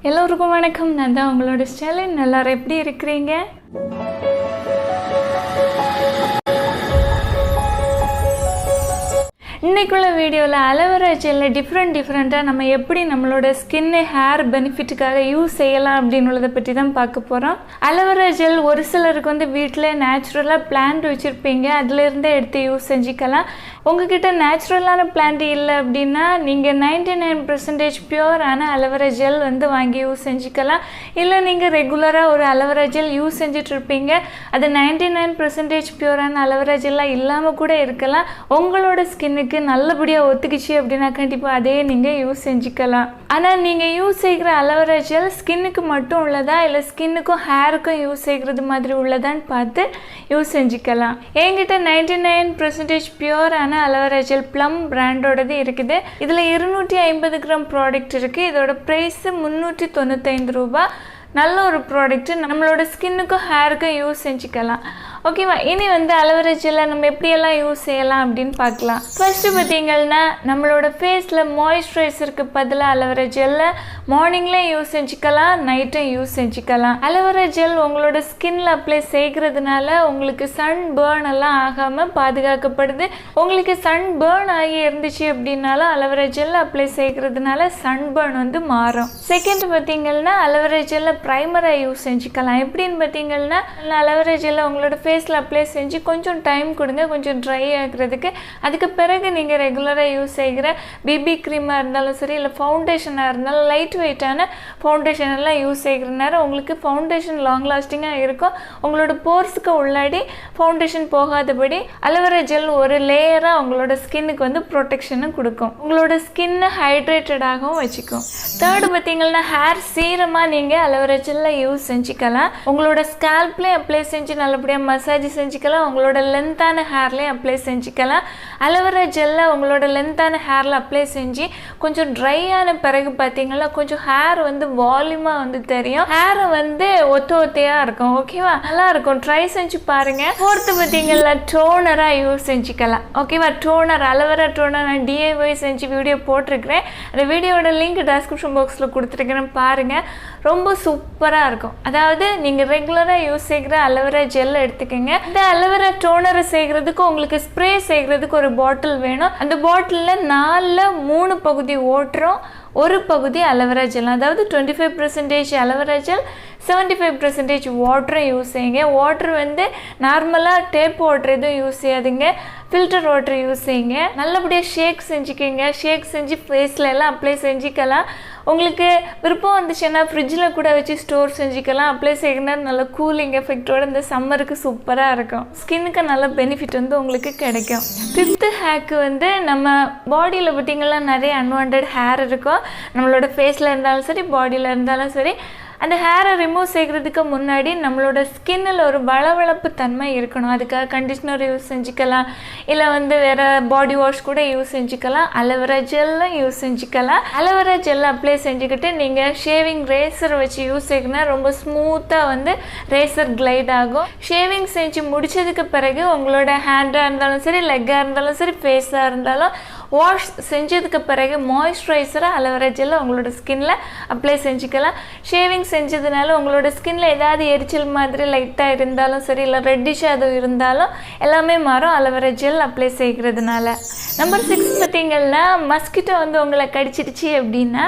எல்லோருக்கும் வணக்கம். நான் தான் உங்களோட ஸ்டெலின். எல்லாரும் எப்படி இருக்கிறீங்க? இன்றைக்குள்ள வீடியோவில் அலோவேரா ஜெல்லில் டிஃப்ரெண்ட்டாக நம்ம எப்படி நம்மளோட ஸ்கின்னு ஹேர் பெனிஃபிட்டுக்காக யூஸ் செய்யலாம் அப்படின்னு உள்ளதை பற்றி தான் பார்க்க போகிறோம். அலோவேரா ஜெல் ஒரு சிலருக்கு வந்து வீட்டில் நேச்சுரலாக பிளான்ட் வச்சுருப்பீங்க, அதிலேருந்தே எடுத்து யூஸ் செஞ்சுக்கலாம். உங்ககிட்ட நேச்சுரலான பிளான்ட் இல்லை அப்படின்னா நீங்கள் 99% பியூரான அலோவேரா ஜெல் வந்து வாங்கி யூஸ் செஞ்சுக்கலாம். இல்லை நீங்கள் ரெகுலராக ஒரு அலோவேரா ஜெல் யூஸ் செஞ்சிட்ருப்பீங்க, அது 99% பியூரான அலோவேரா ஜெல்லாக இல்லாமல் கூட இருக்கலாம். உங்களோட ஸ்கின்னுக்கு நல்லபடியாக ஒத்துக்குச்சு அப்படின்னா கண்டிப்பாக அதே நீங்கள் யூஸ் செஞ்சுக்கலாம். ஆனால் நீங்கள் யூஸ் செய்கிற அலோவேரா ஜெல் ஸ்கின்னுக்கு மட்டும் உள்ளதா இல்லை ஸ்கின்னுக்கும் ஹேருக்கும் யூஸ் செய்கிறது மாதிரி உள்ளதான்னு பார்த்து யூஸ் செஞ்சுக்கலாம். என்கிட்ட 99% பியூரான அலோவேரா ஜெல் ப்ளம் பிராண்டோடது இருக்குது. இதில் 250 கிராம் ப்ராடக்ட் இருக்குது. இதோட ப்ரைஸு 395 ரூபா. நல்ல ஒரு ப்ராடக்ட்டு, நம்மளோட ஸ்கின்னுக்கும் ஹேருக்கும் யூஸ் செஞ்சுக்கலாம். ஓகேவா? இனி வந்து அலோவேரா ஜெல்லை நம்ம எப்படியெல்லாம் யூஸ் செய்யலாம் அப்படின்னு பார்க்கலாம். ஃபர்ஸ்ட்டு பார்த்தீங்கன்னா நம்மளோட ஃபேஸில் மாய்ஸ்சரைசருக்கு பதிலாக அலோவேரா ஜெல்லை மார்னிங்கில் யூஸ் செஞ்சுக்கலாம், நைட்டும் யூஸ் செஞ்சுக்கலாம். அலோவேரா ஜெல் உங்களோட ஸ்கின்ல அப்ளை செய்கிறதுனால உங்களுக்கு சன் பேர்ன் எல்லாம் ஆகாமல் பாதுகாக்கப்படுது. உங்களுக்கு சன் பேர்ன் ஆகி இருந்துச்சு அப்படின்னாலும் அலோவேரா ஜெல் அப்ளை செய்கிறதுனால சன் பேர்ன் வந்து மாறும். செகண்ட் பார்த்தீங்கன்னா அலோவேரா ஜெல்லை ப்ரைமராக யூஸ் செஞ்சுக்கலாம். எப்படின்னு பார்த்தீங்கன்னா அலோவேரா ஜெல்லை உங்களோட ஃபேஸில் அப்ளை செஞ்சு கொஞ்சம் டைம் கொடுங்க, கொஞ்சம் ட்ரை ஆகிறதுக்கு. அதுக்கு பிறகு நீங்கள் ரெகுலராக யூஸ் செய்கிற பிபி க்ரீமாக இருந்தாலும் சரி, இல்லை ஃபவுண்டேஷனாக இருந்தாலும் லைட் வெயிட்டான ஃபவுண்டேஷன் எல்லாம் யூஸ் செய்கிற நேரம் உங்களுக்கு ஃபவுண்டேஷன் லாங் லாஸ்டிங்காக இருக்கும். உங்களோட போர்ஸுக்கு உள்ளாடி ஃபவுண்டேஷன் போகாதபடி அலோவேரா ஜெல் ஒரு லேயராக உங்களோட ஸ்கின்னுக்கு வந்து ப்ரொடெக்ஷனும் கொடுக்கும். உங்களோட ஸ்கின்னை ஹைட்ரேட்டடாகவும் வச்சுக்கும். தேர்டு பார்த்தீங்கன்னா ஹேர் சீரமாக நீங்கள் அலோவேரா ஜெல்லை யூஸ் செஞ்சுக்கலாம். உங்களோட ஸ்கேல்ப்லேயும் அப்ளை செஞ்சு நல்லபடியாக மசாஜ் செஞ்சுக்கலாம். உங்களோட லென்த்தான ஹேர்லேயும் அப்ளை செஞ்சுக்கலாம். அலோவேரா ஜெல்லை உங்களோட லென்த்தான ஹேரில் அப்ளை செஞ்சு கொஞ்சம் ட்ரை ஆன பிறகு பார்த்தீங்கன்னா கொஞ்சம் ஹேர் வந்து வால்யூமாக வந்து தெரியும். ஹேரை வந்து ஒத்தையாக இருக்கும். ஓகேவா? நல்லா இருக்கும். ட்ரை செஞ்சு பாருங்கள். ஃபோர்த்து பார்த்தீங்கன்னா டோனராக யூஸ் செஞ்சுக்கலாம். ஓகேவா? டோனர், அலோவேரா டோனர் நான் DIY செஞ்சு வீடியோ போட்டிருக்கிறேன். அந்த வீடியோட லிங்க் டிஸ்கிரிப்ஷன் பாக்ஸில் கொடுத்துருக்கிறேன், பாருங்கள். ரொம்ப சூப்பராக இருக்கும். அதாவது நீங்கள் ரெகுலராக யூஸ் செய்கிற அலோவேரா ஜெல் எடுத்துக்கோங்க. இந்த அலோவேரா டோனரை செய்கிறதுக்கு உங்களுக்கு ஸ்ப்ரே செய்கிறதுக்கு ஒரு பாட்டில் வேணும். அந்த பாட்டிலில் 4ல் 3 பகுதி ஓட்டுறோம், ஒரு பகுதி அலோவேரா ஜெல். அதாவது 25% அலோவேரா ஜெல், 75% வாட்டரும் யூஸ் செய்யுங்க. வாட்டர் வந்து நார்மலாக டேப் வாட்டர் எதுவும் யூஸ் செய்யாதுங்க, ஃபில்டர் வாட்டர் யூஸ் செய்யுங்க. நல்லபடியாக ஷேக் செஞ்சுக்கோங்க. ஷேக் செஞ்சு ஃபேஸில் எல்லாம் அப்ளை செஞ்சுக்கலாம். உங்களுக்கு விருப்பம் வந்துச்சுன்னா ஃப்ரிட்ஜில் கூட வச்சு ஸ்டோர் செஞ்சுக்கலாம். அப்ளை செய்யணும்னா நல்ல கூலிங் எஃபெக்டோட இந்த சம்மருக்கு சூப்பராக இருக்கும். ஸ்கின்னுக்கு நல்ல பெனிஃபிட் வந்து உங்களுக்கு கிடைக்கும். ஃபிஃப்த்து ஹேக்கு வந்து நம்ம பாடியில் பார்த்திங்கன்னா நிறைய அன்வான்ட் ஹேர் இருக்கும். நம்மளோட ஃபேஸில் இருந்தாலும் சரி, பாடியில் இருந்தாலும் சரி. அந்த ஹேரை ரிமூவ் செய்கிறதுக்கு முன்னாடி நம்மளோட ஸ்கின்னில் ஒரு வளவளப்பு தன்மை இருக்கணும். அதுக்காக கண்டிஷ்னர் யூஸ் செஞ்சுக்கலாம், இல்லை வந்து வேறு பாடி வாஷ் கூட யூஸ் செஞ்சுக்கலாம். அலோவேரா ஜெல்லும் யூஸ் செஞ்சுக்கலாம். அலோவேரா ஜெல் அப்ளை செஞ்சுக்கிட்டு நீங்கள் ஷேவிங் ரேசர் வச்சு யூஸ் செய்யணும்னா ரொம்ப ஸ்மூத்தாக வந்து ரேசர் கிளைட் ஆகும். ஷேவிங் செஞ்சு முடித்ததுக்கு பிறகு உங்களோட ஹேண்டாக இருந்தாலும் சரி, லெக்காக இருந்தாலும் சரி, ஃபேஸாக இருந்தாலும் வாஷ் செஞ்சதுக்கு பிறகு மாய்ஸ்சரைசராக அலோவேரா ஜெல்லை உங்களோட ஸ்கின்ல அப்ளை செஞ்சுக்கலாம். ஷேவிங் செஞ்சதுனால உங்களோட ஸ்கின்ல ஏதாவது எரிச்சல் மாதிரி லைட்டாக இருந்தாலும் சரி, இல்லை ரெட்டிஷாக எதுவும் இருந்தாலும் எல்லாமே மாறும் அலோவேரா ஜெல் அப்ளை செய்கிறதுனால. நம்பர் 6 பார்த்தீங்கன்னா மஸ்கிட்டோ வந்து உங்களை கடிச்சிடுச்சு அப்படின்னா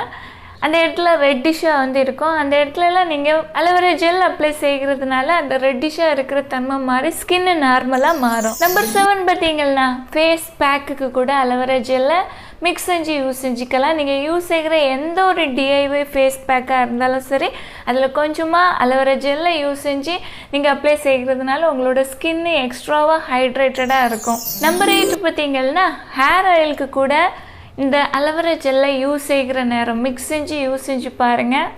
அந்த இடத்துல ரெட்டிஷாக வந்து இருக்கும். அந்த இடத்துலலாம் நீங்கள் அலோவேரா ஜெல் அப்ளை செய்கிறதுனால அந்த ரெட்டிஷாக இருக்கிற தன்மை மாறி ஸ்கின்னு நார்மலாக மாறும். நம்பர் 7 பார்த்தீங்கன்னா ஃபேஸ் பேக்குக்கு கூட அலோவேரா ஜெல்லை மிக்ஸ் செஞ்சு யூஸ் செஞ்சுக்கலாம். நீங்கள் யூஸ் செய்கிற எந்த ஒரு DIY ஃபேஸ் பேக்காக இருந்தாலும் சரி, அதில் கொஞ்சமாக அலோவேரா ஜெல்லை யூஸ் செஞ்சு நீங்கள் அப்ளை செய்கிறதுனால உங்களோட ஸ்கின்னு எக்ஸ்ட்ராவாக ஹைட்ரேட்டடாக இருக்கும். நம்பர் 8 பார்த்தீங்கன்னா ஹேர் ஆயிலுக்கு கூட இந்த அலோவேரா ஜெல்லை யூஸ் செய்கிற நேரம் மிக்ஸ் செஞ்சு யூஸ் செஞ்சு பாருங்கள்.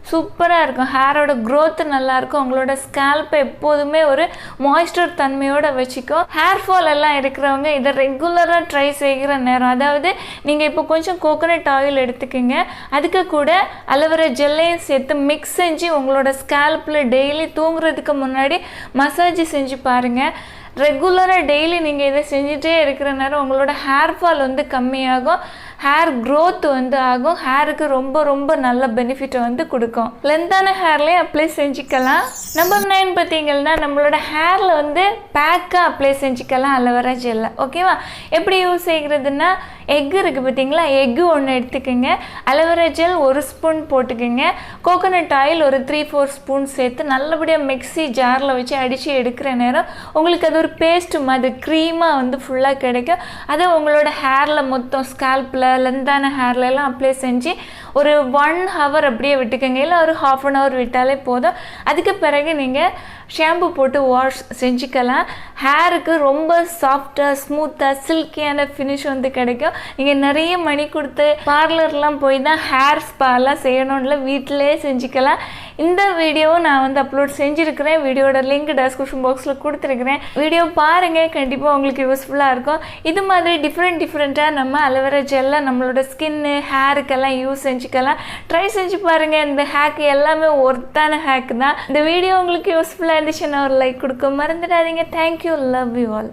சூப்பராக இருக்கும். ஹேரோட க்ரோத்து நல்லாயிருக்கும். உங்களோட ஸ்கேல்ப்பை எப்போதுமே ஒரு மாய்ஸ்சர் தன்மையோடு வச்சுக்கும். ஹேர் ஃபால் எல்லாம் இருக்கிறவங்க இதை ரெகுலராக ட்ரை செய்கிற நேரம், அதாவது நீங்கள் இப்போ கொஞ்சம் கோகோனட் ஆயில் எடுத்துக்கோங்க, அதுக்கு கூட அலோவேரா ஜெல்லையும் சேர்த்து மிக்ஸ் செஞ்சு உங்களோட ஸ்கேல்ப்பில் டெய்லி தூங்குறதுக்கு முன்னாடி மசாஜ் செஞ்சு பாருங்கள். ரெகுலராக டெய்லி நீங்கள் இதை செஞ்சுட்டே இருக்கிற நேரம் உங்களோட ஹேர் ஃபால் வந்து கம்மியாகும். ஹேர் க்ரோத் வந்து ஆகும். ஹேருக்கு ரொம்ப ரொம்ப நல்ல பெனிஃபிட்டை வந்து கொடுக்கும். லென்த்தான ஹேர்லேயும் அப்ளை செஞ்சுக்கலாம். நம்பர் 9 பார்த்தீங்கன்னா நம்மளோட ஹேரில் வந்து பேக்காக அப்ளை செஞ்சுக்கலாம் அலோவேரா ஜெல்லை. ஓகேவா? எப்படி யூஸ் செய்கிறதுனா எக் இருக்குது பார்த்தீங்களா, எக்கு ஒன்று எடுத்துக்கோங்க, அலோவேரா ஜெல் 1 ஸ்பூன் போட்டுக்கோங்க, கோகோனட் ஆயில் ஒரு 3-4 ஸ்பூன் சேர்த்து நல்லபடியாக மிக்ஸி ஜாரில் வச்சு அடித்து எடுக்கிற நேரம் உங்களுக்கு அது ஒரு பேஸ்ட் மாதிரி க்ரீமாக வந்து ஃபுல்லாக கிடைக்கும். அதை உங்களோட ஹேரில் மொத்தம் ஸ்கால்பில் லென்த்தான ஹேர்லலாம் அப்ளை செஞ்சு ஒரு 1 ஹவர் அப்படியே விட்டுக்கோங்க, இல்லை ஒரு 1/2 hour விட்டாலே போதும். அதுக்கு பிறகு நீங்கள் ஷாம்பு போட்டு வாஷ் செஞ்சுக்கலாம். ஹேருக்கு ரொம்ப சாஃப்டாக ஸ்மூத்தாக சில்கியான ஃபினிஷ் வந்து கிடைக்கும். நீங்கள் நிறைய மணி கொடுத்து பார்லர்லாம் போய் தான் ஹேர் ஸ்பாலாம் செய்யணும்ல, வீட்டிலே செஞ்சுக்கலாம். இந்த வீடியோவும் நான் வந்து அப்லோட் செஞ்சுருக்கிறேன். வீடியோட லிங்க் டிஸ்கிரிப்ஷன் பாக்ஸில் கொடுத்துருக்குறேன். வீடியோ பாருங்கள், கண்டிப்பாக உங்களுக்கு யூஸ்ஃபுல்லாக இருக்கும். இது மாதிரி டிஃப்ரெண்ட்டாக நம்ம அலோவேரா ஜெல்லை நம்மளோட ஸ்கின்னு ஹேருக்கெல்லாம் யூஸ் செஞ்சுக்கலாம். ட்ரை செஞ்சு பாருங்கள். இந்த ஹேக் எல்லாமே ஒர்த்தான ஹேக் தான். இந்த வீடியோ உங்களுக்கு யூஸ்ஃபுல்லாக இருந்துச்சுன்னா ஒரு லைக் கொடுக்க மறந்துடாதீங்க. Thank you, love you all.